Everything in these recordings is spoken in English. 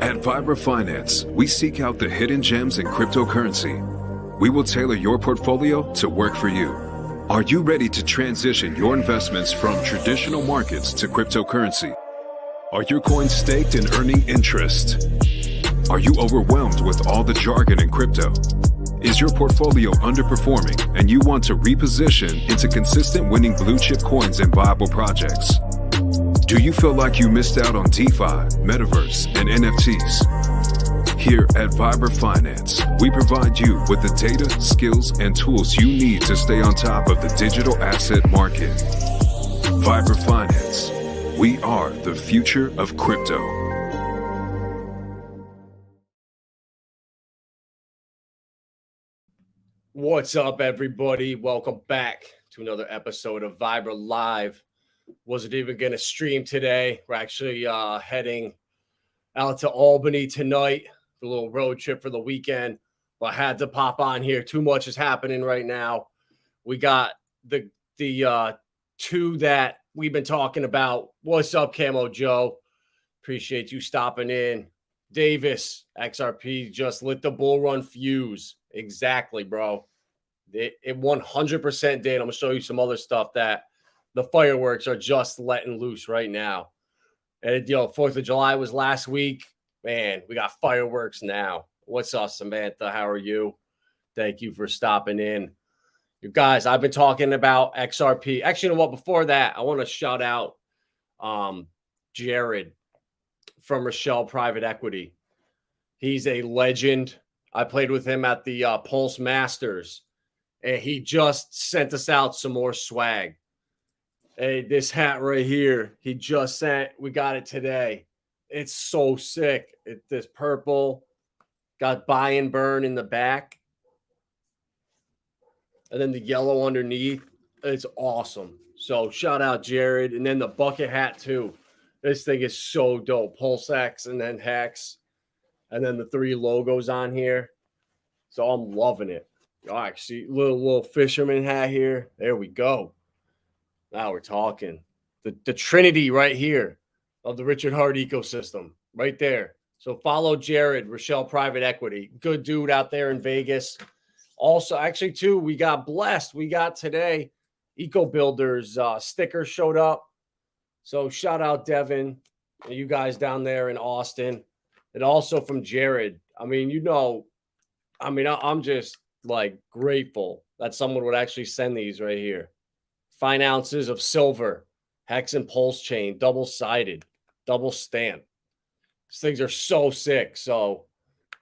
At Vibra Finance, we seek out the hidden gems in cryptocurrency. We will tailor your portfolio to work for you. Are you ready to transition your investments from traditional markets to cryptocurrency? Are your coins staked and earning interest? Are you overwhelmed with all the jargon in crypto? Is your portfolio underperforming and you want to reposition into consistent winning blue chip coins and viable projects? Do you feel like you missed out on DeFi, Metaverse, and NFTs? Here at Vibra Finance, we provide you with the data, skills, and tools you need to stay on top of the digital asset market. Vibra Finance. We are the future of crypto. What's up, everybody? Welcome back to another episode of Vibra Live. Wasn't even going to stream today. We're actually heading out to Albany tonight, a little road trip for the weekend. But I had to pop on here. Too much is happening right now. We got the two that we've been talking about. What's up, Camo Joe? Appreciate you stopping in. Davis, XRP just lit the bull run fuse. Exactly, bro. It 100% did. I'm going to show you some other stuff that the fireworks are just letting loose right now. And, 4th of July was last week. Man, we got fireworks now. What's up, Samantha? How are you? Thank you for stopping in. You guys, I've been talking about XRP. Actually, you know what? Before that, I want to shout out Jared from Rochelle Private Equity. He's a legend. I played with him at the Pulse Masters, and he just sent us out some more swag. Hey, this hat right here, he just sent. We got it today. It's so sick. This purple, got buy and burn in the back, and then the yellow underneath. It's awesome. So shout out Jared, and then the bucket hat too. This thing is so dope. PulseX and then HEX, and then the 3 logos on here. So I'm loving it. Oh, actually, little fisherman hat here. There we go. Now we're talking. The Trinity right here of the Richard Hart ecosystem right there. So follow Jared, Rochelle Private Equity. Good dude out there in Vegas. Also, actually, too, we got blessed. We got today Eco Builders sticker showed up. So shout out Devin, you guys down there in Austin. And also from Jared. I mean, I'm just like grateful that someone would actually send these right here. Fine ounces of silver, Eth and Pulsechain, double-sided, double stamp. These things are so sick. So,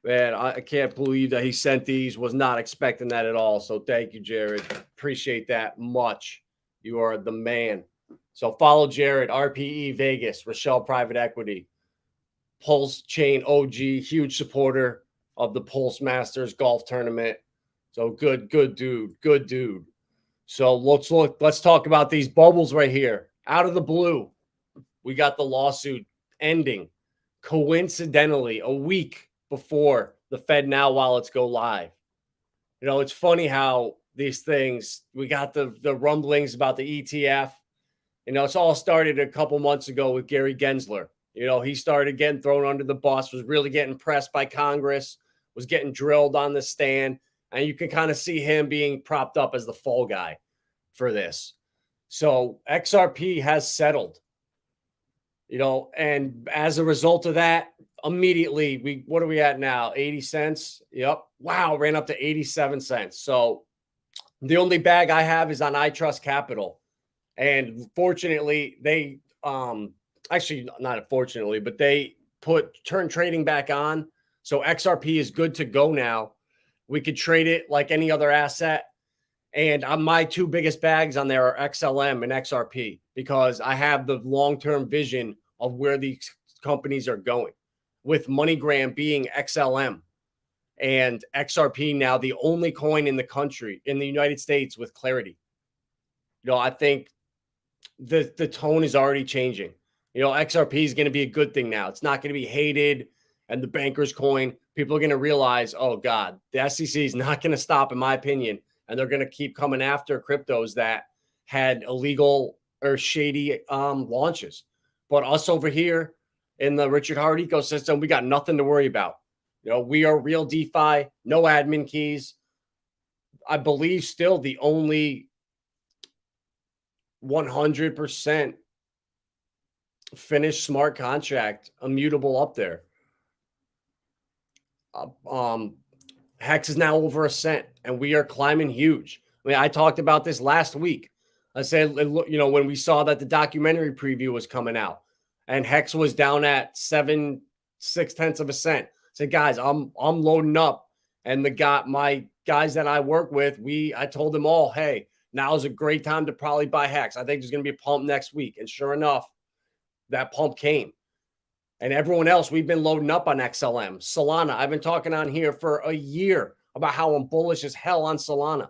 man, I can't believe that he sent these. Was not expecting that at all. So thank you, Jared. Appreciate that much. You are the man. So follow Jared, RPE Vegas, Rochelle Private Equity, Pulsechain OG, huge supporter of the Pulse Masters golf tournament. So good dude. So let's talk about these bubbles right here. Out of the blue, we got the lawsuit ending coincidentally a week before the Fed Now wallets go live. It's funny how these things, we got the rumblings about the ETF. It's all started a couple months ago with Gary Gensler. He started getting thrown under the bus, was really getting pressed by Congress, was getting drilled on the stand. And you can kind of see him being propped up as the fall guy for this. So XRP has settled, and as a result of that, immediately, what are we at now? 80 cents. Yep. Wow. Ran up to 87 cents. So the only bag I have is on ITRUST Capital. And fortunately, they, actually not unfortunately, but they turned trading back on. So XRP is good to go now. We could trade it like any other asset. And my 2 biggest bags on there are XLM and XRP because I have the long-term vision of where these companies are going, with MoneyGram being XLM and XRP now the only coin in the country, in the United States, with clarity. I think the tone is already changing. XRP is going to be a good thing now. It's not going to be hated. And the banker's coin, people are going to realize, oh, God, the SEC is not going to stop, in my opinion. And they're going to keep coming after cryptos that had illegal or shady launches. But us over here, in the Richard Hart ecosystem, we got nothing to worry about. You know, we are real DeFi, no admin keys. I believe still the only 100% finished smart contract immutable up there. HEX is now over a cent, and we are climbing huge. I mean, I talked about this last week. I said, you know, when we saw that the documentary preview was coming out, and HEX was down at 6/10 of a cent. I said, guys, I'm loading up, and my guys that I work with, I told them all, hey, now is a great time to probably buy HEX. I think there's going to be a pump next week, and sure enough, that pump came. And everyone else, we've been loading up on XLM. Solana, I've been talking on here for a year about how I'm bullish as hell on Solana.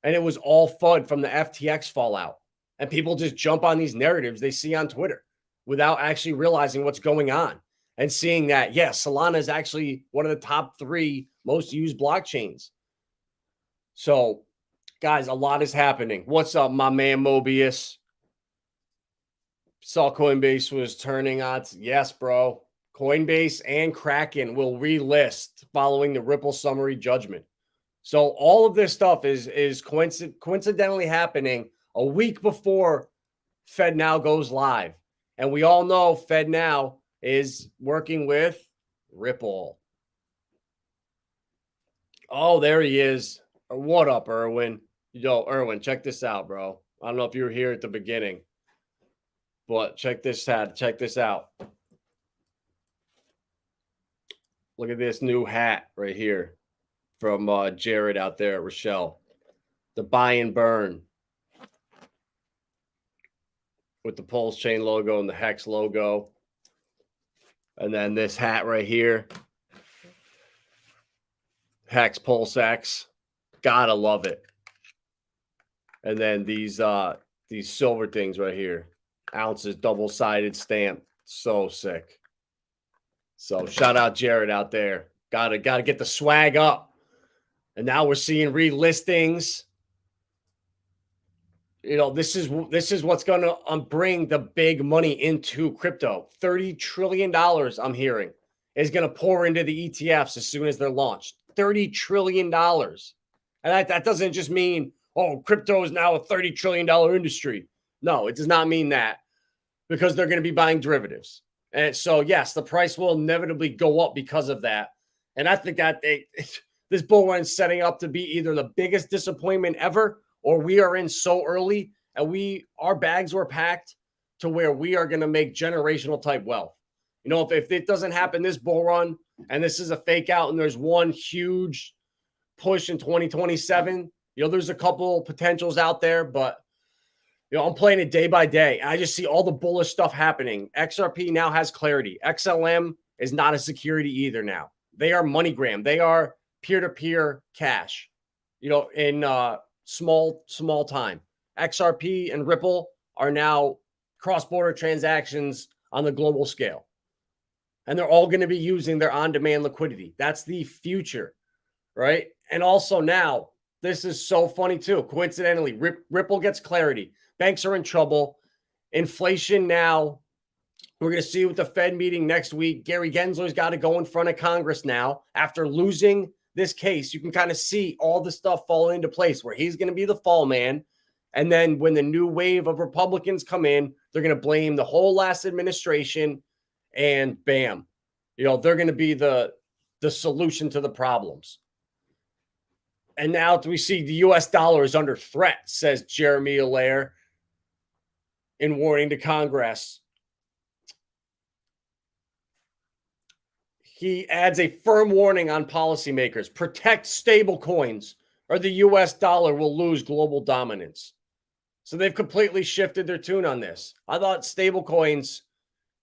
And it was all FUD from the FTX fallout. And people just jump on these narratives they see on Twitter without actually realizing what's going on and seeing that, yes, Solana is actually one of the top 3 most used blockchains. So, guys, a lot is happening. What's up, my man Mobius? Saw Coinbase was turning on. Yes, bro. Coinbase and Kraken will relist following the Ripple summary judgment. So all of this stuff is coincidentally happening a week before FedNow goes live. And we all know FedNow is working with Ripple. Oh, there he is. What up, Erwin? Yo, Erwin, check this out, bro. I don't know if you were here at the beginning, but check this out. Check this out. Look at this new hat right here from Jared out there at Rochelle. The buy and burn with the Pulsechain logo and the HEX logo. And then this hat right here. HEX PulseX. Gotta love it. And then these silver things right here. Ounces, double-sided stamp. So sick. So shout out Jared out there. Gotta get the swag up. And now we're seeing relistings. You know, this is what's going to bring the big money into crypto. $30 trillion, I'm hearing, is going to pour into the ETFs as soon as they're launched. $30 trillion. And that doesn't just mean, oh, crypto is now a $30 trillion industry. No, it does not mean that, because they're going to be buying derivatives. And so, yes, the price will inevitably go up because of that. And I think that this bull run is setting up to be either the biggest disappointment ever, or we are in so early and our bags were packed to where we are going to make generational type wealth. You know, if it doesn't happen this bull run and this is a fake out and there's one huge push in 2027, you know, there's a couple potentials out there, but you know, I'm playing it day by day. I just see all the bullish stuff happening. XRP now has clarity. XLM is not a security either now. They are MoneyGram. They are peer-to-peer cash, you know, in small time. XRP and Ripple are now cross-border transactions on the global scale. And they're all going to be using their on-demand liquidity. That's the future, right? And also now, this is so funny too. Coincidentally, Ripple gets clarity. Banks are in trouble. Inflation now. We're going to see with the Fed meeting next week. Gary Gensler's got to go in front of Congress now. After losing this case, you can kind of see all the stuff fall into place where he's going to be the fall man. And then when the new wave of Republicans come in, they're going to blame the whole last administration, and bam, you know, they're going to be the solution to the problems. And now we see the U.S. dollar is under threat, says Jeremy Allaire in warning to Congress. He adds a firm warning on policymakers. Protect stablecoins or the U.S. dollar will lose global dominance. So they've completely shifted their tune on this. I thought stablecoins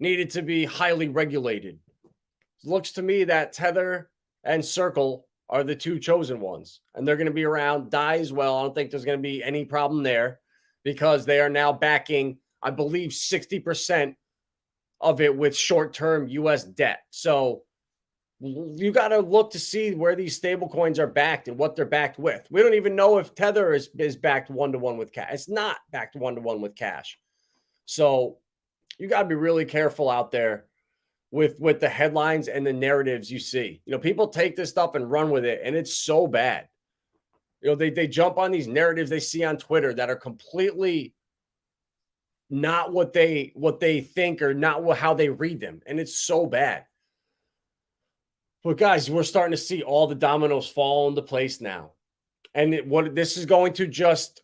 needed to be highly regulated. It looks to me that Tether and Circle are the two chosen ones. And they're going to be around. DAI as well. I don't think there's going to be any problem there because they are now backing, I believe, 60% of it with short-term U.S. debt. So you got to look to see where these stable coins are backed and what they're backed with. We don't even know if Tether is backed one-to-one with cash. It's not backed one-to-one with cash. So you got to be really careful out there with the headlines and the narratives you see. People take this stuff and run with it, and it's so bad. They jump on these narratives they see on Twitter that are completely not what they think or not how they read them, and it's so bad. But guys, we're starting to see all the dominoes fall into place now, and what this is going to just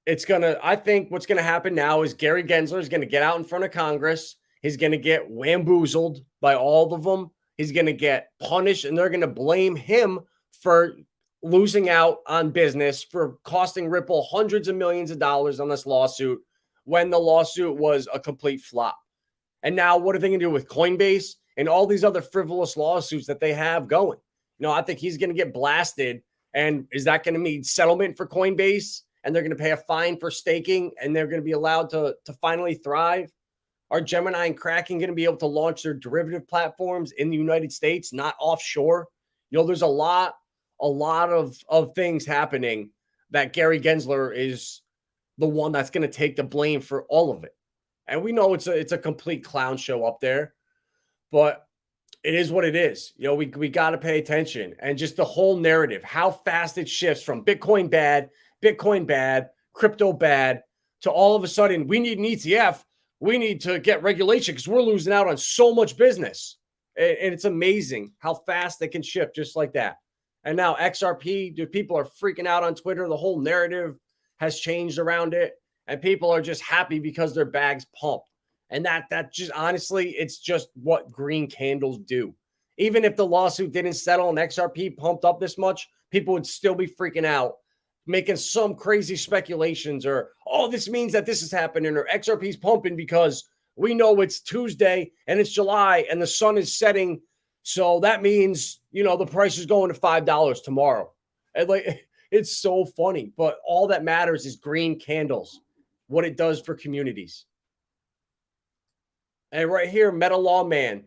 I think what's going to happen now is Gary Gensler is going to get out in front of Congress. He's going to get wamboozled by all of them. He's going to get punished, and they're going to blame him for losing out on business, for costing Ripple hundreds of millions of dollars on this lawsuit when the lawsuit was a complete flop. And now what are they going to do with Coinbase and all these other frivolous lawsuits that they have going? I think he's going to get blasted. And is that going to mean settlement for Coinbase? And they're going to pay a fine for staking, and they're going to be allowed to finally thrive? Are Gemini and Kraken going to be able to launch their derivative platforms in the United States, not offshore? There's a lot of things happening that Gary Gensler is the one that's going to take the blame for all of it. And we know it's a complete clown show up there, but it is what it is. We got to pay attention, and just the whole narrative, how fast it shifts from Bitcoin bad, crypto bad, to all of a sudden we need an ETF. We need to get regulation because we're losing out on so much business. And it's amazing how fast they can shift just like that. And now XRP, people are freaking out on Twitter. The whole narrative has changed around it, and people are just happy because their bags pumped. And that just, honestly, it's just what green candles do. Even if the lawsuit didn't settle and XRP pumped up this much, people would still be freaking out, making some crazy speculations, or, oh, this means that this is happening, or XRP's pumping because we know it's Tuesday and it's July and the sun is setting. So that means, the price is going to $5 tomorrow. And it's so funny, but all that matters is green candles, what it does for communities. And right here, MetaLawMan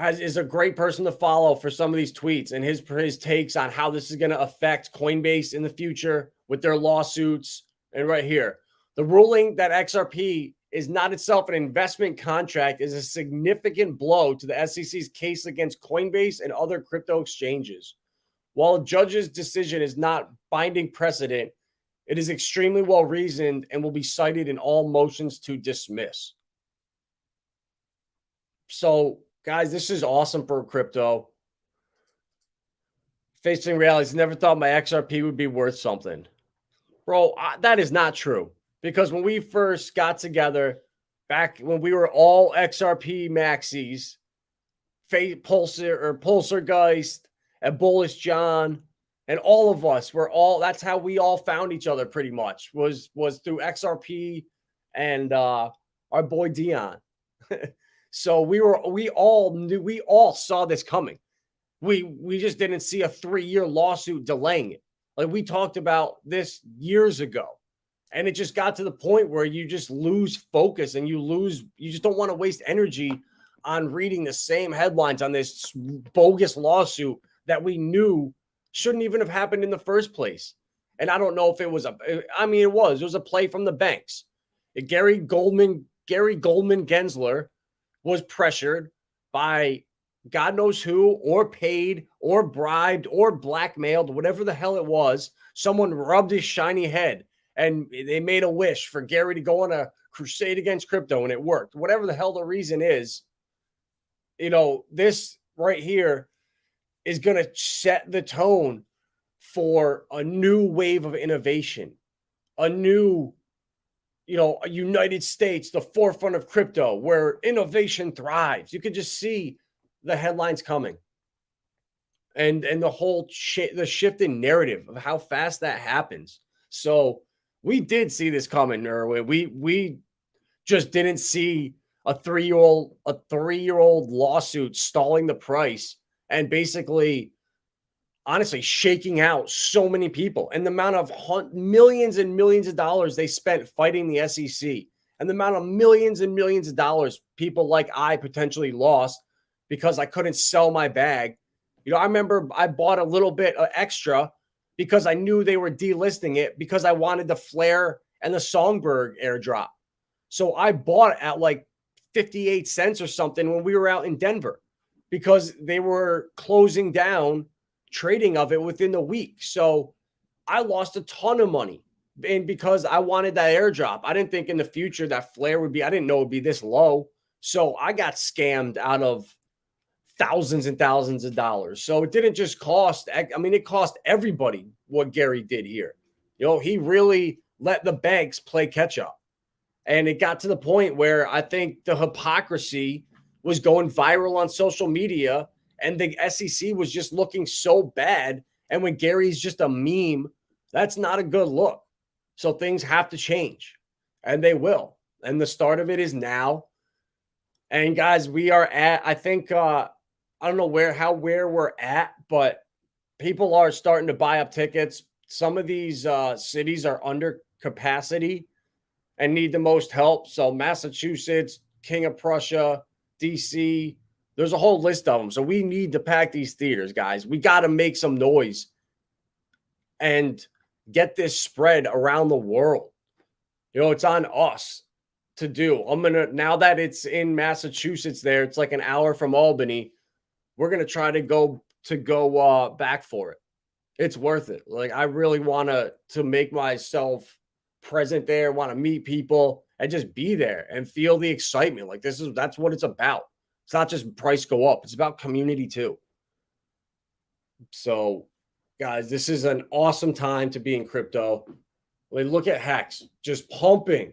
is a great person to follow for some of these tweets and his takes on how this is going to affect Coinbase in the future with their lawsuits. And right here, the ruling that XRP is not itself an investment contract is a significant blow to the SEC's case against Coinbase and other crypto exchanges. While a judge's decision is not binding precedent, it is extremely well reasoned and will be cited in all motions to dismiss. So, guys, this is awesome for crypto. Facing reality, never thought my XRP would be worth something. Bro, that is not true. Because when we first got together, back when we were all XRP maxis, Pulsargeist, and Bullish John, and all of us that's how we all found each other pretty much, was through XRP and our boy Dion. So we all saw this coming. We just didn't see a 3-year lawsuit delaying it. Like, we talked about this years ago, and it just got to the point where you just lose focus and you just don't want to waste energy on reading the same headlines on this bogus lawsuit that we knew shouldn't even have happened in the first place. And I don't know if it was it was a play from the banks. Gary Goldman Gensler was pressured by God knows who, or paid, or bribed, or blackmailed, whatever the hell it was. Someone rubbed his shiny head, and they made a wish for Gary to go on a crusade against crypto, and it worked. Whatever the hell the reason is, this right here is going to set the tone for a new wave of innovation, a new, a United States, the forefront of crypto, where innovation thrives. You can just see the headlines coming, and the whole the shift in narrative of how fast that happens. So we did see this coming, Erwin. We just didn't see a 3-year-old lawsuit stalling the price and basically, honestly, shaking out so many people, and the amount of millions and millions of dollars they spent fighting the SEC, and the amount of millions and millions of dollars people like I potentially lost because I couldn't sell my bag. I remember I bought a little bit extra because I knew they were delisting it because I wanted the Flare and the Songbird airdrop. So I bought it at like 58 cents or something when we were out in Denver because they were closing down trading of it within the week. So I lost a ton of money. And because I wanted that airdrop, I didn't think in the future that Flare would be, I didn't know it would be this low. So I got scammed out of thousands and thousands of dollars. So it didn't just cost, I mean, it cost everybody what Gary did here. You know, he really let the banks play catch up. And it got to the point where I think the hypocrisy was going viral on social media and the SEC was just looking so bad. And when Gary's just a meme, that's not a good look. So things have to change, and they will. And the start of it is now. And guys, we are at, I think, I don't know where we're at, but people are starting to buy up tickets. Some of these cities are under capacity and need the most help. So Massachusetts, King of Prussia, DC, there's a whole list of them. So we need to pack these theaters, guys. We got to make some noise and get this spread around the world. You know, it's on us to do. Now that it's in Massachusetts there, it's like an hour from Albany. We're going to try to go back for it. It's worth it. Like, I really want to make myself present there, want to meet people and just be there and feel the excitement. Like, that's what it's about. It's not just price go up. It's about community too. So guys, this is an awesome time to be in crypto. Look at HEX just pumping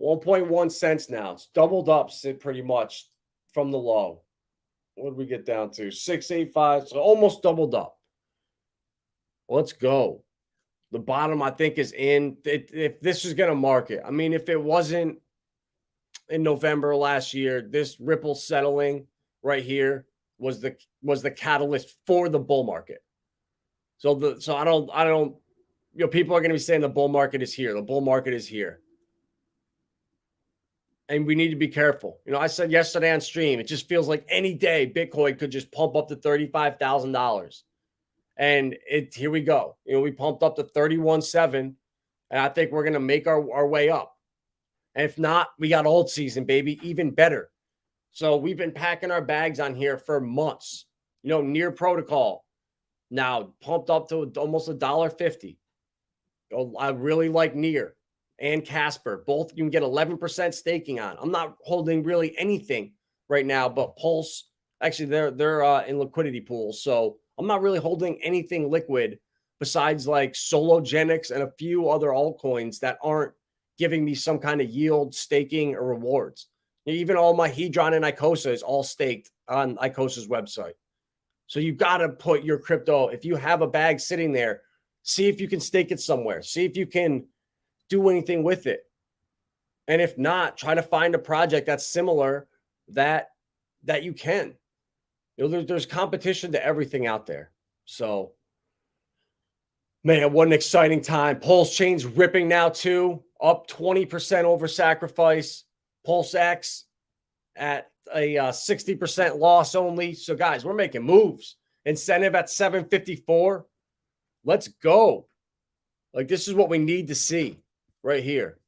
1.1 cents now. It's doubled up pretty much from the low. What did we get down to? 685. So almost doubled up. Let's go. The bottom, I think, is in. If this is going to market, I mean, if it wasn't in November last year, this Ripple settling right here was the catalyst for the bull market. So I don't, you know, people are going to be saying the bull market is here. The bull market is here. And we need to be careful. You know, I said yesterday on stream, it just feels like any day Bitcoin could just pump up to $35,000. And here we go. You know, we pumped up to 31.7, and I think we're going to make our way up. And if not, we got old season, baby, even better. So we've been packing our bags on here for months. You know, Near Protocol now pumped up to almost $1.50. I really like Near and Casper. Both you can get 11% staking on. I'm not holding really anything right now, but Pulse, actually they're in liquidity pools. So I'm not really holding anything liquid besides like Sologenics and a few other altcoins that aren't giving me some kind of yield, staking, or rewards. Even all my Hedron and ICOSA is all staked on ICOSA's website. So you got to put your crypto, if you have a bag sitting there, see if you can stake it somewhere. See if you can do anything with it. And if not, try to find a project that's similar that you can. You know, there's competition to everything out there. So, man, what an exciting time. Pulsechain's ripping now too, up 20% over sacrifice. PulseX at a 60% loss only. So, guys, we're making moves. Incentive at 754. Let's go. Like, this is what we need to see right here.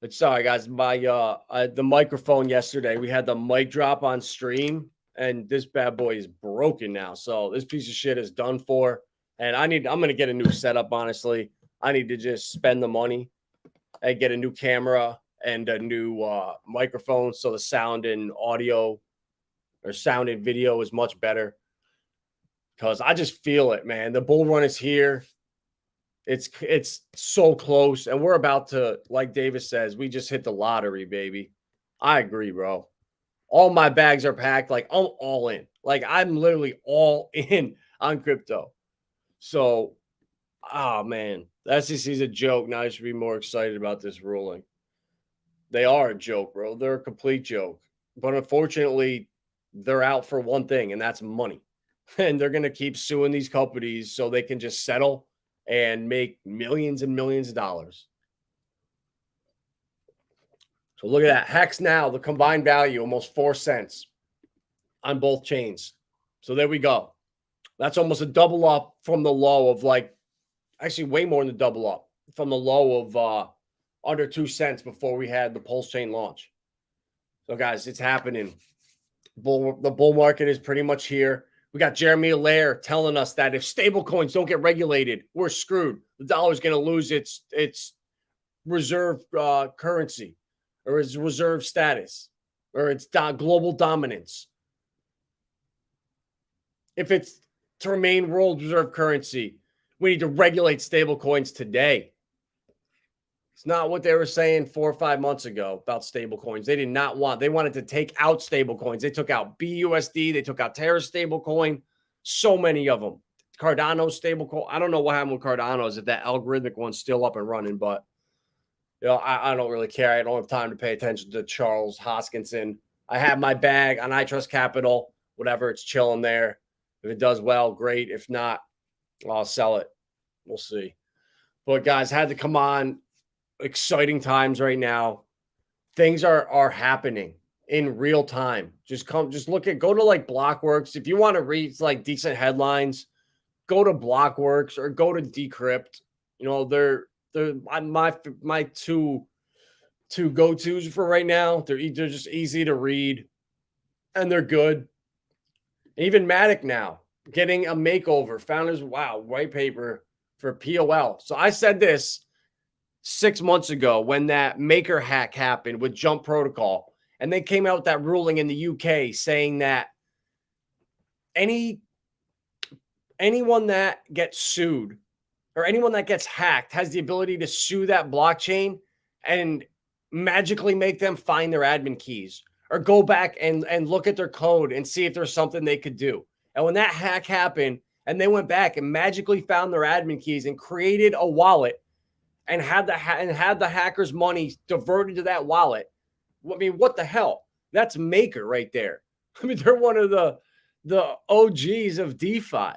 But sorry, guys, the microphone yesterday, we had the mic drop on stream, and this bad boy is broken now. So this piece of shit is done for. And I'm going to get a new setup, honestly. I need to just spend the money and get a new camera and a new microphone, so the sound and audio or sound and video is much better. Because I just feel it, man. The bull run is here. It's so close, and we're about to, like Davis says, we just hit the lottery, baby. I agree, bro. All my bags are packed. Like, I'm all in. Like, I'm literally all in on crypto. So, man, the SEC is a joke. Now I should be more excited about this ruling. They are a joke, bro. They're a complete joke. But unfortunately, they're out for one thing, and that's money. And they're going to keep suing these companies so they can just settle and make millions and millions of dollars. So look at that. HEX now, the combined value, almost 4 cents on both chains. So there we go. That's almost a double up from the low of actually way more than a double up from the low of under 2 cents before we had the Pulsechain launch. So guys, it's happening. The bull market is pretty much here. We got Jeremy Allaire telling us that if stablecoins don't get regulated, we're screwed. The dollar is going to lose its reserve currency or its reserve status or its global dominance. If it's to remain world reserve currency, we need to regulate stablecoins today. It's not what they were saying 4 or 5 months ago about stablecoins. They did not want. They wanted to take out stablecoins. They took out BUSD. They took out Terra stablecoin. So many of them. Cardano stablecoin. I don't know what happened with Cardano's, if that algorithmic one's still up and running, but I don't really care. I don't have time to pay attention to Charles Hoskinson. I have my bag on ITRUST Capital. Whatever, it's chilling there. If it does well, great. If not, I'll sell it. We'll see. But guys, had to come on. Exciting times right now. Things are happening in real time. Just go to like Blockworks. If you want to read like decent headlines, go to Blockworks or go to Decrypt. They're my two go-tos for right now. They're just easy to read and they're good. Even Matic now getting a makeover. Founders white paper for POL. So I said this 6 months ago when that maker hack happened with Jump Protocol, and they came out with that ruling in the UK saying that anyone that gets sued or anyone that gets hacked has the ability to sue that blockchain and magically make them find their admin keys or go back and look at their code and see if there's something they could do. And when that hack happened and they went back and magically found their admin keys and created a wallet and had the hackers' money diverted to that wallet. I mean, what the hell? That's Maker right there. I mean, they're one of the OGs of DeFi.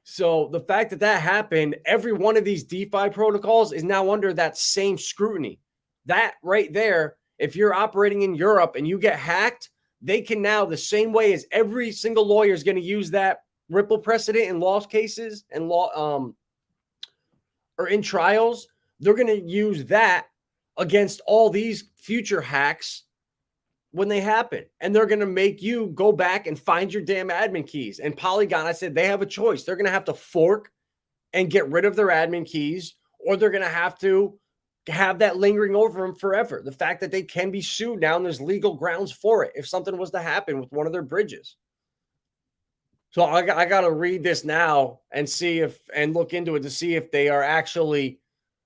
So the fact that happened, every one of these DeFi protocols is now under that same scrutiny. That right there, if you're operating in Europe and you get hacked, they can now, the same way as every single lawyer is going to use that Ripple precedent in law cases and or in trials, they're going to use that against all these future hacks when they happen. And they're going to make you go back and find your damn admin keys. And Polygon, I said, they have a choice. They're going to have to fork and get rid of their admin keys, or they're going to have that lingering over them forever. The fact that they can be sued now and there's legal grounds for it if something was to happen with one of their bridges. So I got to read this now and look into it to see if they are actually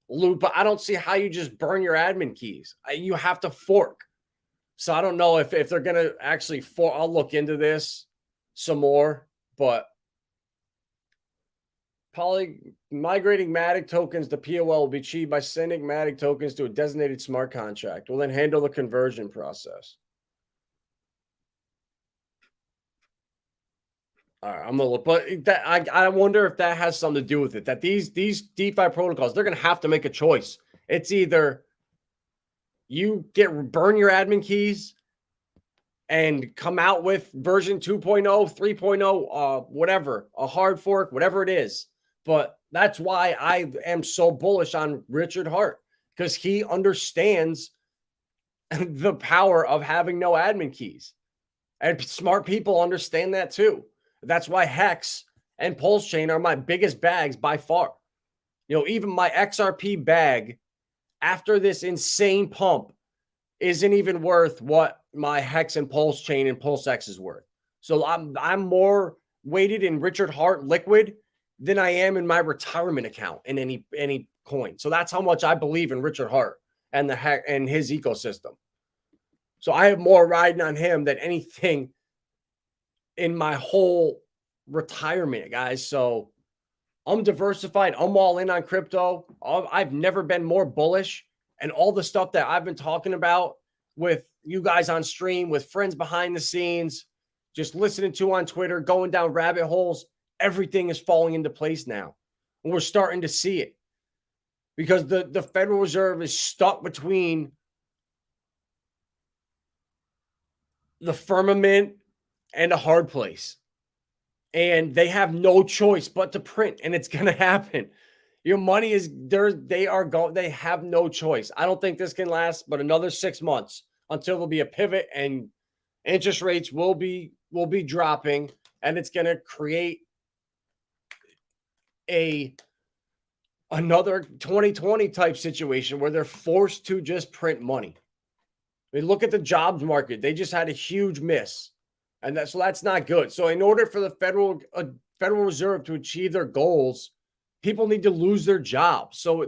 loot. But I don't see how you just burn your admin keys. You have to fork. So I don't know if they're going to actually fork. I'll look into this some more. But migrating Matic tokens to POL will be achieved by sending Matic tokens to a designated smart contract. We'll then handle the conversion process. All right, I'm gonna look, but I wonder if that has something to do with it. That these DeFi protocols, they're gonna have to make a choice. It's either you burn your admin keys and come out with version 2.0, 3.0, whatever, a hard fork, whatever it is. But that's why I am so bullish on Richard Hart, because he understands the power of having no admin keys, and smart people understand that too. That's why HEX and Pulsechain are my biggest bags by far. Even my XRP bag after this insane pump isn't even worth what my HEX and Pulsechain and PulseX is worth. So I'm more weighted in Richard Hart liquid than I am in my retirement account in any coin. So that's how much I believe in Richard Hart and and his ecosystem. So I have more riding on him than anything in my whole retirement, guys. So I'm diversified. I'm all in on crypto. I've never been more bullish. And all the stuff that I've been talking about with you guys on stream, with friends behind the scenes, just listening to on Twitter, going down rabbit holes, everything is falling into place now. And we're starting to see it because the Federal Reserve is stuck between the firmament and a hard place. And they have no choice but to print, and it's going to happen. Your money is there. They have no choice. I don't think this can last but another 6 months until there'll be a pivot and interest rates will be dropping, and it's going to create another 2020 type situation where they're forced to just print money. I mean, look at the jobs market. They just had a huge miss, and that's not good. So in order for the Federal Reserve to achieve their goals, people need to lose their jobs. So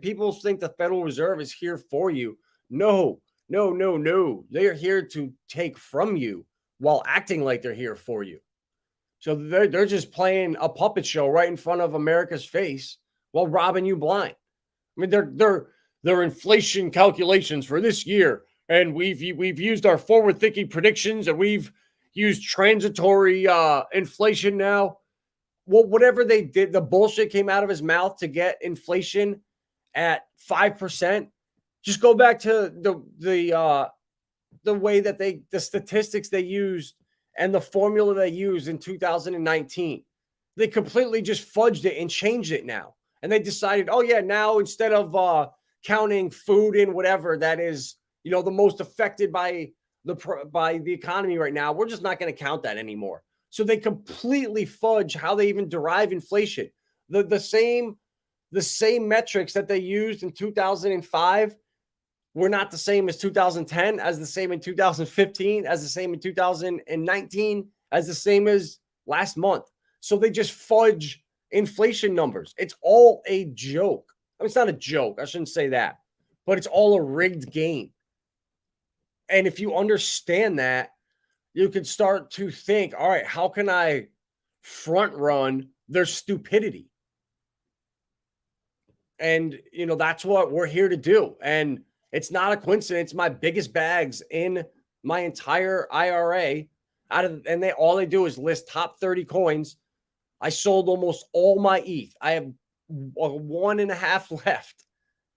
people think the Federal Reserve is here for you. No. They are here to take from you while acting like they're here for you. So they're just playing a puppet show right in front of America's face while robbing you blind. I mean, they're inflation calculations for this year, and we've used our forward-thinking predictions, and we've used transitory inflation now. Well, whatever they did, the bullshit came out of his mouth to get inflation at 5%. Just go back to the way that the statistics they used and the formula they used in 2019. They completely just fudged it and changed it now. And they decided, oh yeah, now instead of counting food in whatever that is, the most affected by the economy right now, we're just not going to count that anymore. So they completely fudge how they even derive inflation. The same metrics that they used in 2005 were not the same as 2010, as the same in 2015, as the same in 2019, as the same as last month. So they just fudge inflation numbers. It's all a joke. I mean, it's not a joke. I shouldn't say that, but it's all a rigged game. And if you understand that, you can start to think, all right, how can I front run their stupidity? And, that's what we're here to do. And it's not a coincidence. My biggest bags in my entire IRA all they do is list top 30 coins. I sold almost all my ETH. I have 1.5 left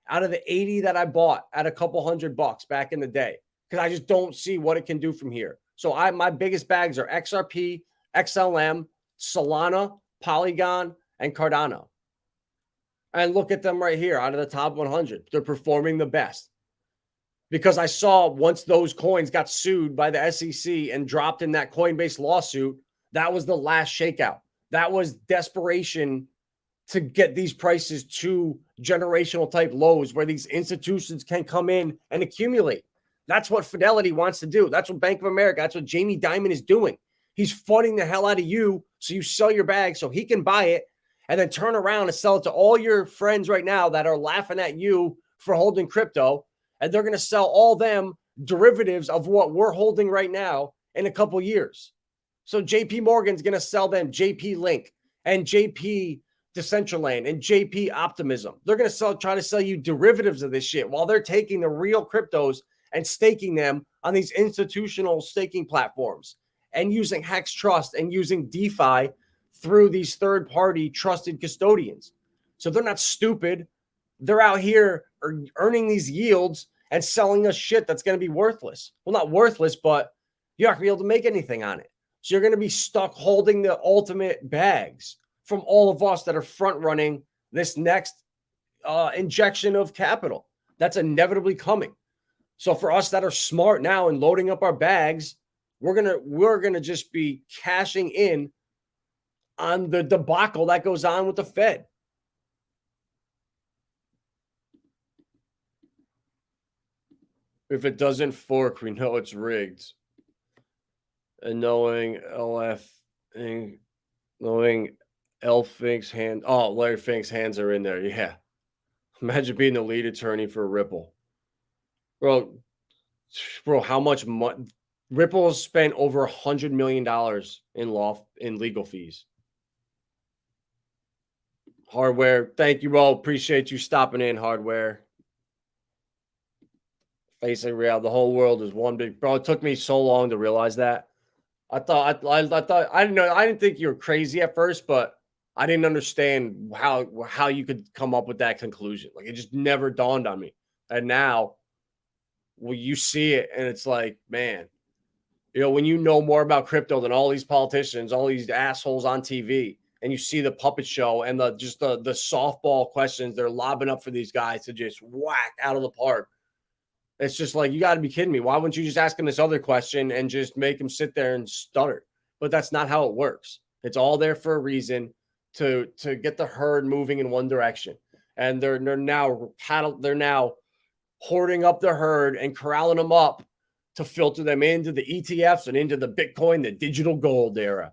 out of the 80 that I bought at a couple $100 back in the day, because I just don't see what it can do from here. So my biggest bags are XRP, XLM, Solana, Polygon, and Cardano. And look at them right here out of the top 100. They're performing the best. Because I saw once those coins got sued by the SEC and dropped in that Coinbase lawsuit, that was the last shakeout. That was desperation to get these prices to generational type lows where these institutions can come in and accumulate. That's what Fidelity wants to do. That's what Bank of America, that's what Jamie Dimon is doing. He's funding the hell out of you so you sell your bag so he can buy it and then turn around and sell it to all your friends right now that are laughing at you for holding crypto. And they're going to sell all them derivatives of what we're holding right now in a couple years. So JP Morgan's going to sell them JP Link and JP Decentraland and JP Optimism. They're going to try to sell you derivatives of this shit while they're taking the real cryptos and staking them on these institutional staking platforms and using HEX Trust and using DeFi through these third-party trusted custodians. So they're not stupid. They're out here earning these yields and selling us shit that's going to be worthless. Well, not worthless, but you're not going to be able to make anything on it. So you're going to be stuck holding the ultimate bags from all of us that are front running this next injection of capital that's inevitably coming. So for us that are smart now and loading up our bags, we're gonna just be cashing in on the debacle that goes on with the Fed. If it doesn't fork, we know it's rigged. And knowing Larry Fink's hands are in there. Yeah. Imagine being the lead attorney for Ripple. Bro, how much money? Ripple has spent over $100 million in legal fees. Hardware, thank you, bro. Appreciate you stopping in, Hardware. Facing reality, the whole world is one big, bro. It took me so long to realize that. I thought I didn't know. I didn't think you were crazy at first, but I didn't understand how you could come up with that conclusion. Like, it just never dawned on me. And now, well, you see it, and it's like, man, when you know more about crypto than all these politicians, all these assholes on TV, and you see the puppet show and the softball questions they're lobbing up for these guys to just whack out of the park. It's just like, you got to be kidding me. Why wouldn't you just ask him this other question and just make him sit there and stutter? But that's not how it works. It's all there for a reason, to get the herd moving in one direction. And they're now hoarding up the herd and corralling them up to filter them into the ETFs and into the Bitcoin, the digital gold era.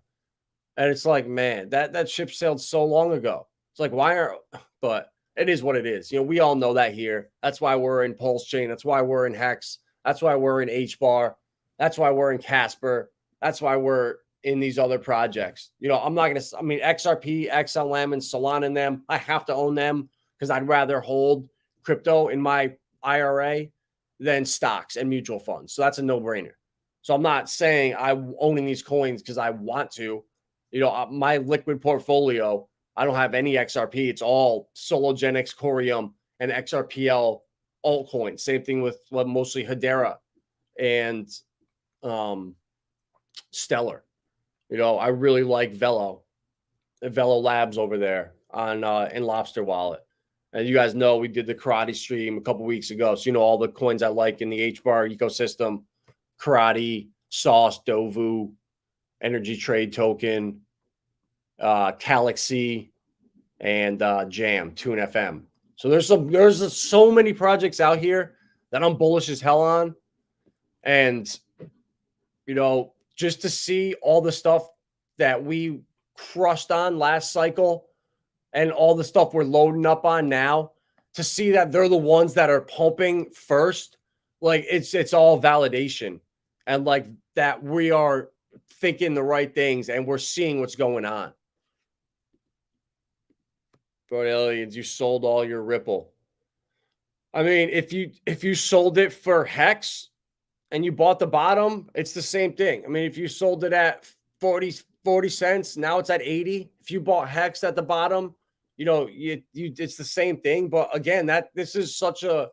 And it's like, man, that ship sailed so long ago. It's like, but it is what it is. You know, we all know that here. That's why we're in Pulsechain. That's why we're in HEX. That's why we're in HBAR. That's why we're in Casper. That's why we're in these other projects. You know, XRP, XLM, and Solana in them, I have to own them because I'd rather hold crypto in my IRA than stocks and mutual funds. So that's a no-brainer. So I'm not saying I'm owning these coins because I want to. You know, my liquid portfolio, I don't have any XRP. It's all Sologenics, Corium, and XRPL altcoins. Same thing with mostly Hedera and Stellar. You know, I really like Velo Labs over there on in Lobster Wallet. And you guys know we did the karate stream a couple weeks ago. So you know all the coins I like in the HBAR ecosystem: Karate, Sauce, Dovu, Energy Trade Token, Galaxy, and Jam, 2NFM. So there's so many projects out here that I'm bullish as hell on. And, you know, just to see all the stuff that we crushed on last cycle and all the stuff we're loading up on now, to see that they're the ones that are pumping first, like it's all validation. And like that we are thinking the right things and we're seeing what's going on. Bro, aliens, you sold all your Ripple. I mean, if you sold it for HEX and you bought the bottom, it's the same thing. I mean, if you sold it at 40 cents, now it's at 80. If you bought HEX at the bottom, you know, it's the same thing. But again, this is such a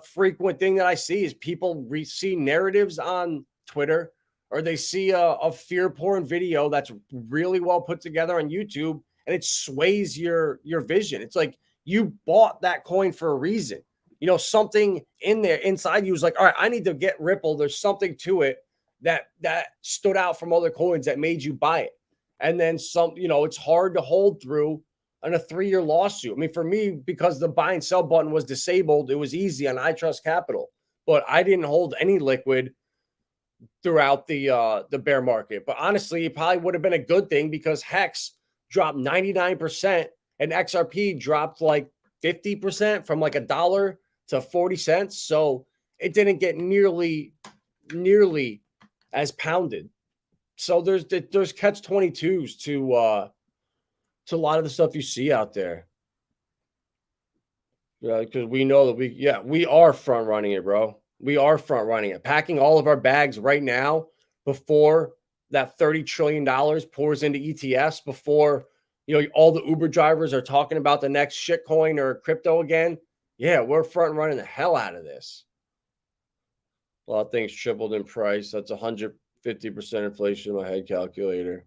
frequent thing that I see is people see narratives on Twitter, or they see a fear porn video that's really well put together on YouTube, and it sways your vision. It's like you bought that coin for a reason. You know, something in there inside you was like, all right, I need to get Ripple. There's something to it that stood out from other coins that made you buy it. And then you know, it's hard to hold through on a 3-year lawsuit. I mean, for me, because the buy and sell button was disabled, it was easy on ITRUST Capital, but I didn't hold any liquid throughout the bear market. But honestly, it probably would have been a good thing because HEX dropped 99% and XRP dropped like 50% from like $1 to 40 cents. So it didn't get nearly as pounded. So there's catch-22s to a lot of the stuff you see out there. Yeah, because we know that we are front running it, bro. We are front running it. Packing all of our bags right now before that $30 trillion pours into ETFs, before, you know, all the Uber drivers are talking about the next shitcoin or crypto again. Yeah, we're front running the hell out of this. A lot of things tripled in price. That's 150% inflation in my head calculator.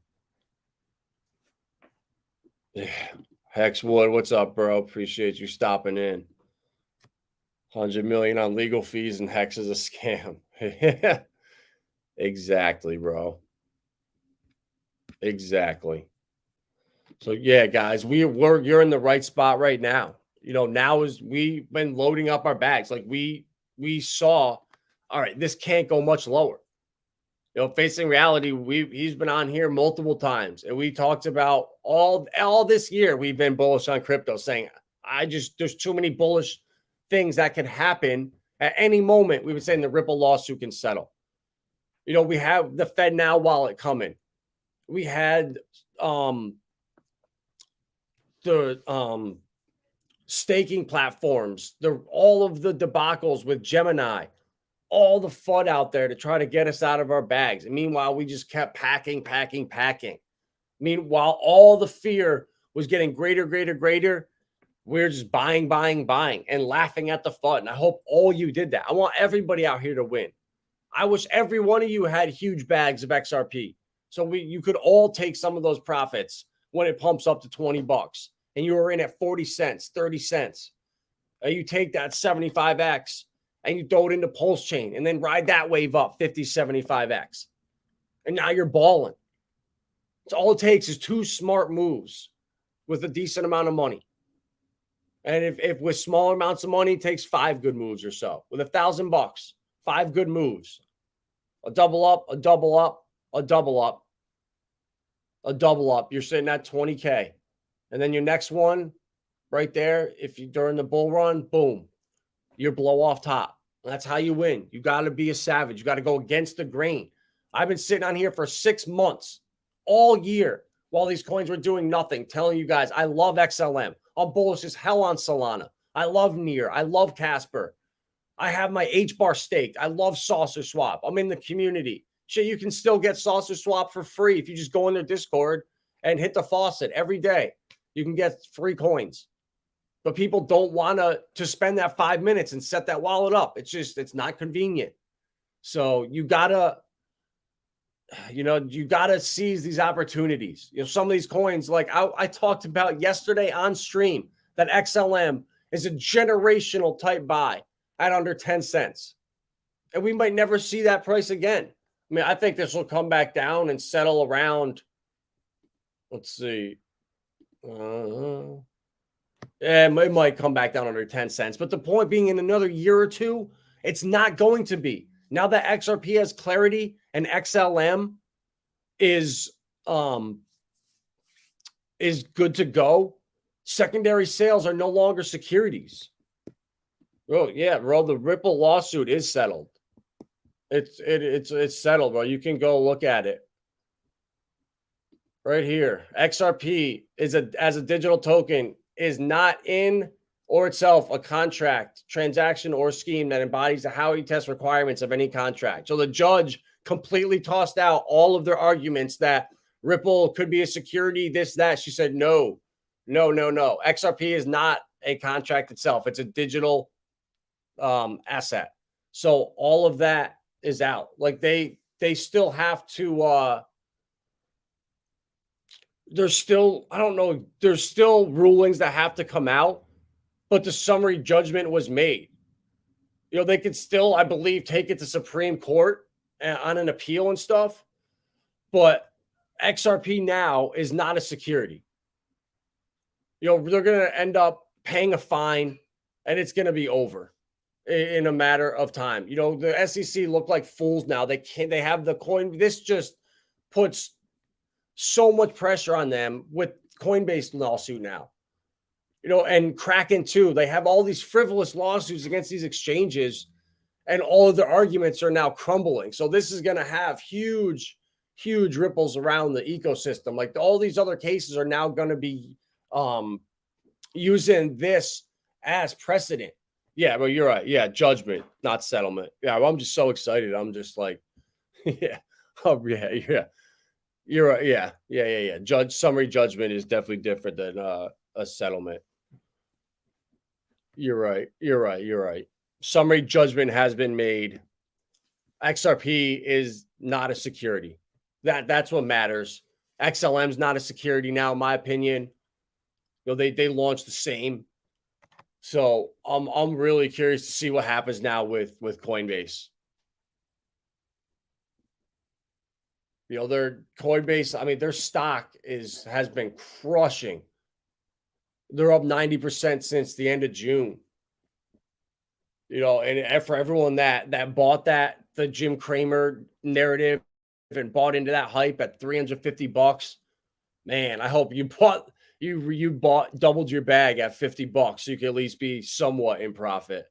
Yeah. Hexwood, what's up, bro? Appreciate you stopping in. 100 million on legal fees and HEX is a scam. Exactly, bro. Exactly. So yeah, guys, you're in the right spot right now. You know, now is we've been loading up our bags. Like we saw, all right, this can't go much lower. You know, facing reality, he's been on here multiple times, and we talked about all this year we've been bullish on crypto, saying there's too many bullish things that can happen at any moment. We were saying the Ripple lawsuit can settle. You know, we have the Fed Now wallet coming. We had the staking platforms, all of the debacles with Gemini, all the FUD out there to try to get us out of our bags. And meanwhile, we just kept packing. Meanwhile, all the fear was getting greater. We're just buying and laughing at the FUD. And I hope all you did that. I want everybody out here to win. I wish every one of you had huge bags of XRP. So you could all take some of those profits when it pumps up to 20 bucks and you were in at 40 cents, 30 cents. And you take that 75x and you throw it into Pulsechain and then ride that wave up 50, 75x. And now you're balling. It's all it takes is 2 smart moves with a decent amount of money. And if with smaller amounts of money, it takes 5 good moves or so. With $1,000, 5 good moves. A double up, a double up, a double up, a double up. You're sitting at 20K. And then your next one right there, if you during the bull run, boom, you're blow off top. That's how you win. You got to be a savage. You got to go against the grain. I've been sitting on here for 6 months, all year, while these coins were doing nothing, telling you guys, I love XLM. I'm bullish as hell on Solana. I love Near. I love Casper. I have my HBAR staked. I love Saucer Swap. I'm in the community. Shit, you can still get Saucer Swap for free if you just go in their Discord and hit the faucet every day. You can get free coins. But people don't want to spend that 5 minutes and set that wallet up. It's not convenient. So you gotta seize these opportunities. Some of these coins, like I talked about yesterday on stream, that XLM is a generational type buy at under 10 cents. And we might never see that price again. I mean, I think this will come back down and settle around, let's see. It might come back down under 10 cents. But the point being, in another year or two, it's not going to be. Now that XRP has clarity and XLM is good to go, secondary sales are no longer securities. Oh, yeah, bro, the Ripple lawsuit is settled. It's settled, bro. You can go look at it. Right here. XRP as a digital token is not in or itself a contract, transaction, or scheme that embodies the Howey test requirements of any contract. So the judge completely tossed out all of their arguments that Ripple could be a security, this, that. She said, no. XRP is not a contract itself. It's a digital asset. So all of that is out. Like they still have to, there's still rulings that have to come out, but the summary judgment was made. They could still, I believe, take it to Supreme Court on an appeal and stuff, but XRP now is not a security. They're going to end up paying a fine and it's going to be over in a matter of time. The SEC look like fools now. They have the coin. This just puts so much pressure on them with Coinbase lawsuit now. And Kraken too. They have all these frivolous lawsuits against these exchanges, and all of their arguments are now crumbling. So this is going to have huge ripples around the ecosystem. Like all these other cases are now going to be using this as precedent. Yeah, well, you're right. Yeah, judgment, not settlement. Yeah, well, I'm just so excited. I'm just like, yeah. Oh, yeah. You're right. Yeah. Summary judgment is definitely different than a settlement. You're right. Summary judgment has been made. XRP is not a security. That's what matters. XLM's not a security now, in my opinion. They launched the same. So I'm really curious to see what happens now with Coinbase. Their Coinbase, I mean, their stock has been crushing. They're up 90% since the end of June. And for everyone that bought the Jim Cramer narrative and bought into that hype at $350, man, I hope you doubled your bag at $50 so you can at least be somewhat in profit.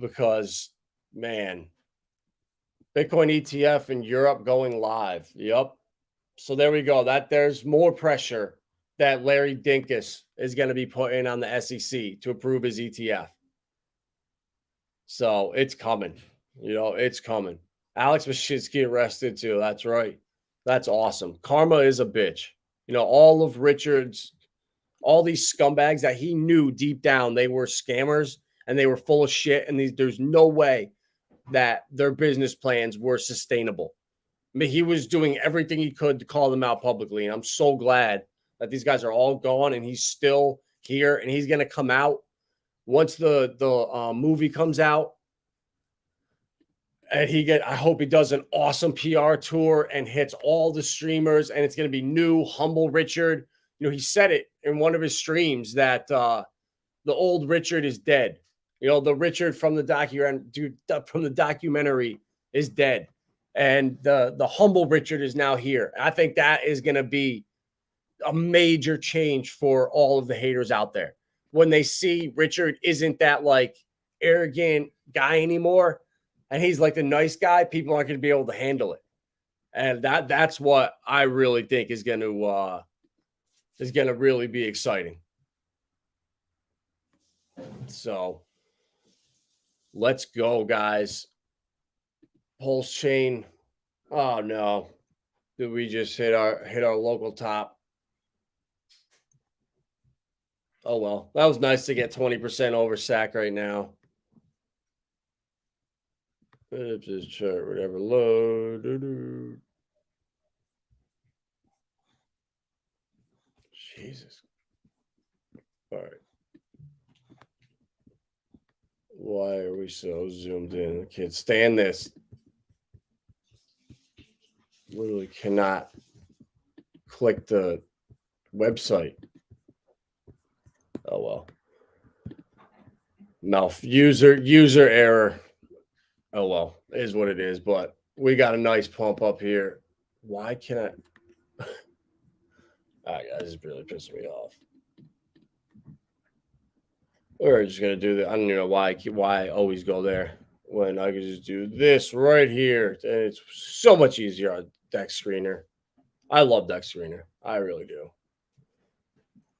Because, man, Bitcoin ETF in Europe going live. Yep. So there we go. There's more pressure that Larry Dinkus is going to be putting on the SEC to approve his ETF. So it's coming. It's coming. Alex Mashinsky arrested too. That's right. That's awesome. Karma is a bitch. All of Richard's, all these scumbags that he knew deep down, they were scammers and they were full of shit. And there's no way that their business plans were sustainable. I mean, he was doing everything he could to call them out publicly. And I'm so glad that these guys are all gone and he's still here and he's going to come out once the movie comes out. And I hope he does an awesome PR tour and hits all the streamers. And it's going to be new, humble Richard. You know, he said it in one of his streams that the old Richard is dead. You know, the Richard from the documentary is dead. And the humble Richard is now here. I think that is going to be a major change for all of the haters out there. When they see Richard isn't that like arrogant guy anymore, and he's like the nice guy, people aren't going to be able to handle it. And that's what I really think is going to really be exciting. So let's go, guys. Pulsechain. Oh no. Did we just hit our local top? Oh well. That was nice to get 20% over sack right now. Let's just chart whatever low. Jesus. All right. Why are we so zoomed in? I can't stand this. Literally cannot click the website. Oh well. User error. Oh well, it is what it is, but we got a nice pump up here. Why can't I? All right, guys, this is really pissing me off. We're just gonna do that. I don't even know why I always go there when I could just do this right here. And it's so much easier on Dex Screener. I love Dex Screener. I really do.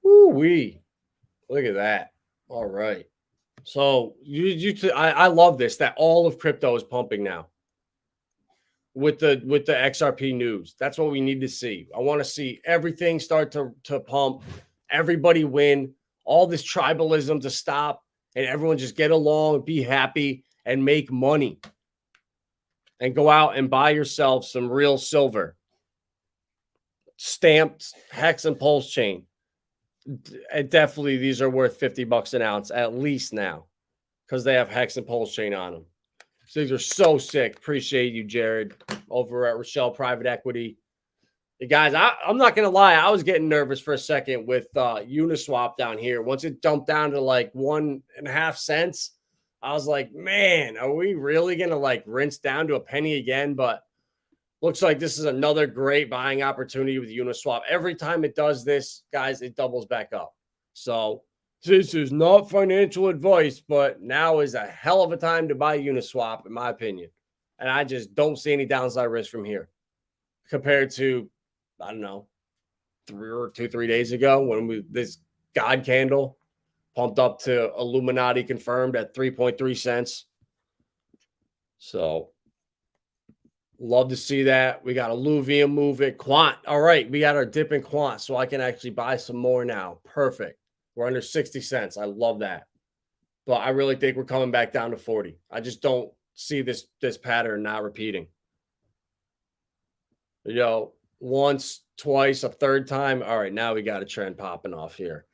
Woo-wee. Look at that. All right. So I love this, that all of crypto is pumping now with the XRP news. That's what we need to see. I want to see everything start to pump, everybody win, all this tribalism to stop, and everyone just get along, be happy, and make money. And go out and buy yourself some real silver. Stamped HEX and Pulsechain. And definitely these are worth $50 an ounce at least now, because they have HEX and Pulsechain on them. So these are so sick. Appreciate you, Jared, over at Rochelle Private Equity. Hey guys, I'm not gonna lie, I was getting nervous for a second with Uniswap down here. Once it dumped down to like 1.5 cents, I was like, man, are we really gonna like rinse down to a penny again? But looks like this is another great buying opportunity with Uniswap. Every time it does this, guys, it doubles back up. So this is not financial advice, but now is a hell of a time to buy Uniswap, in my opinion. And I just don't see any downside risk from here compared to, I don't know, 3 days ago when this God candle pumped up to Illuminati confirmed at 3.3 cents. So love to see that. We got Illuvium moving. Quant. All right. We got our dip in Quant, so I can actually buy some more now. Perfect. We're under 60 cents. I love that. But I really think we're coming back down to 40. I just don't see this pattern not repeating. You know, once, twice, a third time. All right, now we got a trend popping off here.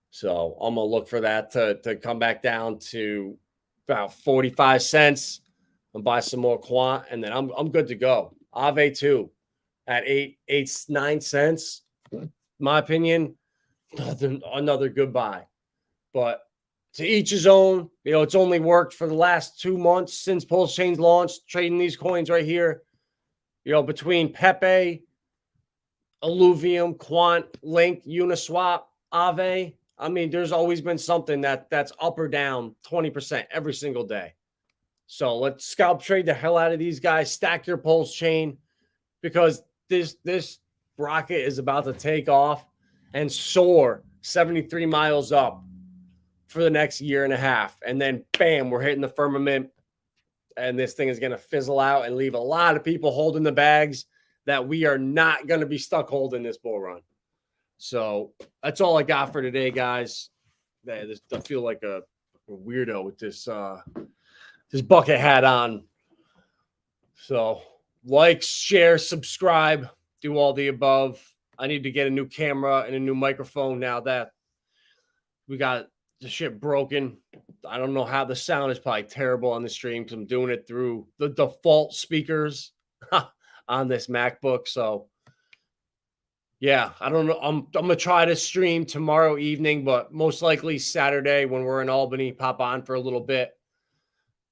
So I'm going to look for that to come back down to about 45 cents and buy some more Quant, and then I'm good to go. Aave 2 at 9 cents. In my opinion, another good buy. But to each his own. You know, it's only worked for the last 2 months since Pulsechain's launched, trading these coins right here. You know, between Pepe, Illuvium, Quant, Link, Uniswap, Aave. I mean, there's always been something that's up or down 20% every single day. So let's scalp trade the hell out of these guys. Stack your Pulsechain, because this rocket is about to take off and soar 73 miles up for the next year and a half. And then, bam, we're hitting the firmament. And this thing is going to fizzle out and leave a lot of people holding the bags that we are not going to be stuck holding this bull run. So that's all I got for today, guys. I feel like a weirdo with this bucket hat on. So Like, share, subscribe, do all the above. I need to get a new camera and a new microphone now that we got the shit broken. I don't know how the sound is probably terrible on the stream because I'm doing it through the default speakers on this MacBook. So yeah, I don't know. I'm gonna try to stream tomorrow evening, but most likely Saturday when we're in Albany, pop on for a little bit,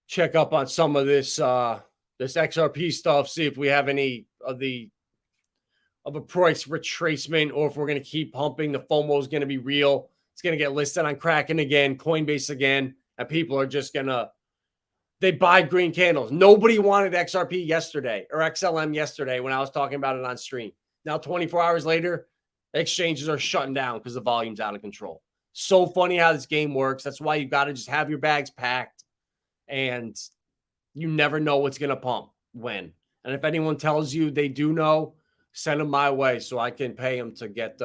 check up on some of this this XRP stuff, see if we have any of a price retracement or if we're gonna keep pumping. The FOMO is gonna be real. It's gonna get listed on Kraken again, Coinbase again, and people are just gonna they buy green candles. Nobody wanted XRP yesterday or XLM yesterday when I was talking about it on stream. Now, 24 hours later, exchanges are shutting down because the volume's out of control. So funny how this game works. That's why you got to just have your bags packed, and you never know what's going to pump when. And if anyone tells you they do know, send them my way so I can pay them to get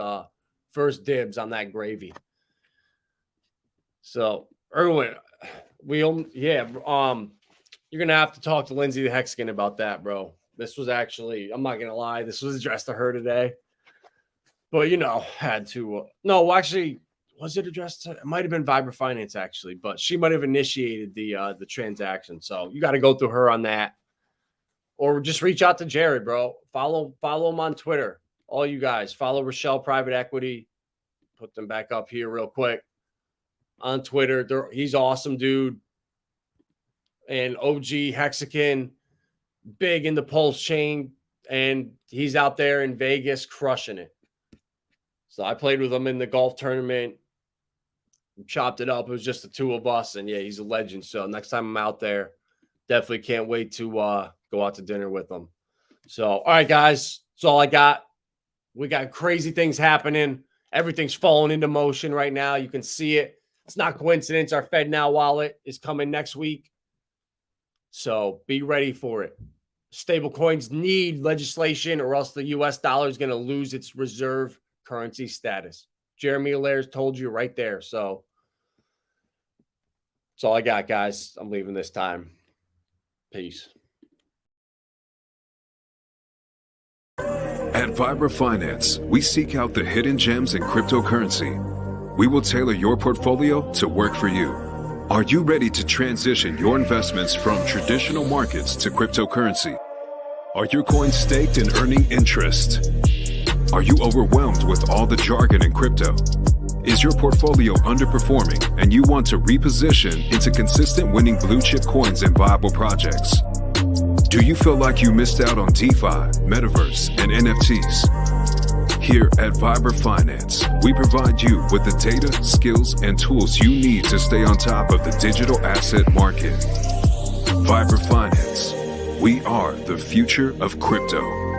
first dibs on that gravy. So, Erwin, you're going to have to talk to Lindsay the Hexagon about that, bro. This was actually, I'm not going to lie, this was addressed to her today. But, had to. No, actually, was it addressed to? It might have been Vibra Finance, actually. But she might have initiated the transaction. So you got to go through her on that. Or just reach out to Jared, bro. Follow him on Twitter. All you guys. Follow Rochelle Private Equity. Put them back up here real quick. On Twitter. He's awesome, dude. And OG Hexagon. Big in the Pulsechain, and he's out there in Vegas crushing it. So I played with him in the golf tournament, chopped it up. It was just the two of us, and yeah, he's a legend. So next time I'm out there, definitely can't wait to go out to dinner with him. So, all right, guys, that's all I got. We got crazy things happening. Everything's falling into motion right now. You can see it. It's not coincidence. Our FedNow wallet is coming next week. So be ready for it. Stablecoins need legislation or else the U.S. dollar is going to lose its reserve currency status. Jeremy Allaire's told you right there. So that's all I got, guys. I'm leaving this time. Peace. At Vibra Finance, we seek out the hidden gems in cryptocurrency. We will tailor your portfolio to work for you. Are you ready to transition your investments from traditional markets to cryptocurrency? Are your coins staked and earning interest? Are you overwhelmed with all the jargon in crypto? Is your portfolio underperforming and you want to reposition into consistent winning blue chip coins and viable projects? Do you feel like you missed out on DeFi, Metaverse, and NFTs? Here at Vibra Finance, we provide you with the data, skills, and tools you need to stay on top of the digital asset market. Vibra Finance, we are the future of crypto.